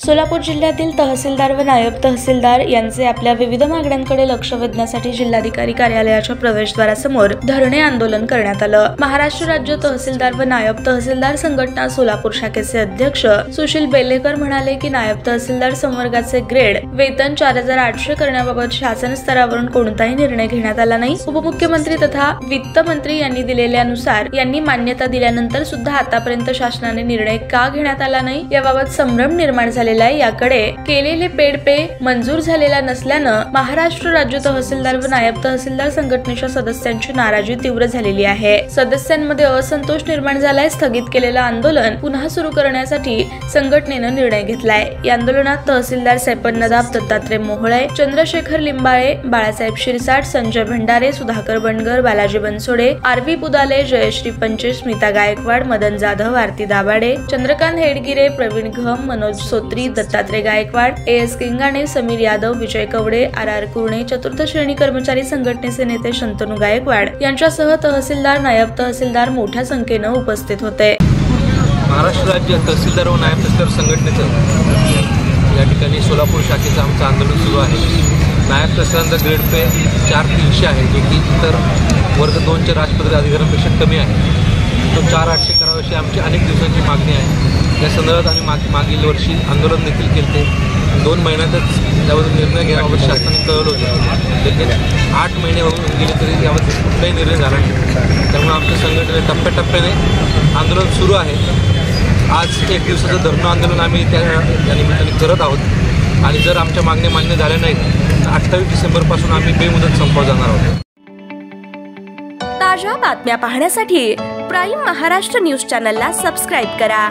सोलापूर जिल्ह्यातील तहसीलदार व नायब तहसीलदार यांचे आपल्या विविध मागण्यांकडे लक्ष वेधण्यासाठी जिल्हाधिकारी कार्यालयाच्या प्रवेशद्वारासमोर धरणे आंदोलन करण्यात आलं। महाराष्ट्र राज्य तहसीलदार व नायब तहसीलदार संघटना सोलापूर शाखेचे अध्यक्ष सुशील बेलेकर म्हणाले की नायब तहसीलदार संवर्गाचे ग्रेड वेतन 4800 करण्याबाबत शासन स्तरावरून कोणताही निर्णय घेण्यात आला नाही। उपमुख्यमंत्री तथा वित्त मंत्री यांनी दिलेल्यानुसार यांनी मान्यता दिल्यानंतर सुद्धा आतापर्यंत शासनाने निर्णय का घेण्यात आला नाही याबाबत संभ्रम निर्माण झालेला आहे। याकडे केलेले पेड पे मंजूर झालेला नसल्यानं महाराष्ट्र राज्य तहसीलदार व नायब तहसीलदार संघटनेच्या सदस्यांची नाराजी तीव्र झालेली आहे। सदस्यांमध्ये असंतोष निर्माण झालाय। स्थगित केलेलं आंदोलन पुन्हा सुरू करण्यासाठी संघटनेनं निर्णय घेतलाय। या आंदोलनात तहसीलदार सैपन नदाब, दत्तात्रय मोहोळे, चंद्रशेखर लिंबाळे, बाळासाहेब शिरसाट, संजय भंडारे, सुधाकर बनगर, बालाजी बनसोडे, आरवी पुदाले, जयश्री पंचे, स्मिता गायकवाड, मदन जाधव, आरती दाभाडे, चंद्रकांत हेडगिरे, प्रवीण घम, मनोज सोत्री, दत्तात्रय गायकवाड, एस किंगाणे, समीर यादव, विजय कवडे, आर कुर्णे, चतुर्थ श्रेणी कर्मचारी संघटनेचे नेते शंतनू गायकवाड यांच्यासह तहसीलदार, नायब तहसीलदार मोठ्या संख्येने उपस्थित होते। महाराष्ट्र राज्य तहसीलदार व नायब तहसीलदार संघटनेचं या ठिकाणी सोलापूर शाखेचं आमचं आंदोलन सुरू आहे। नायब तहसीलदार ग्रेड पे 4300 आहे, जो की इतर वर्ग 2च्या राजपत्रित अधिकाऱ्यांपेक्षा कमी आहे। तो 4800 करावा अशी आमची अनेक दिवसांची मागणी आहे। या संदर्भात आम्ही मागील वर्षी आंदोलन देखील केले। 2 महिन्यातच यावर निर्णय घेण्याबाबत शासनाने कळवलं होतं, लेकिन 8 महिने होऊन गेले तरी यावर कुठलाही निर्णय झाला नाही। त्यामुळे आमच्या संघटनेने टप्प्याटप्प्याने आंदोलन सुरू आहे। आज 1 दिवसाचं धरणं आंदोलन आम्ही त्या निमित्ताने करत आहोत आणि जर आमच्या मागण्या मान्य झाल्या नाहीत तर 28 डिसेंबरपासून आम्ही बेमुदत संपावर जाणार आहोत। ताज्या बातम्या पाहण्यासाठी प्राईम महाराष्ट्र न्यूज चॅनलला सबस्क्राईब करा।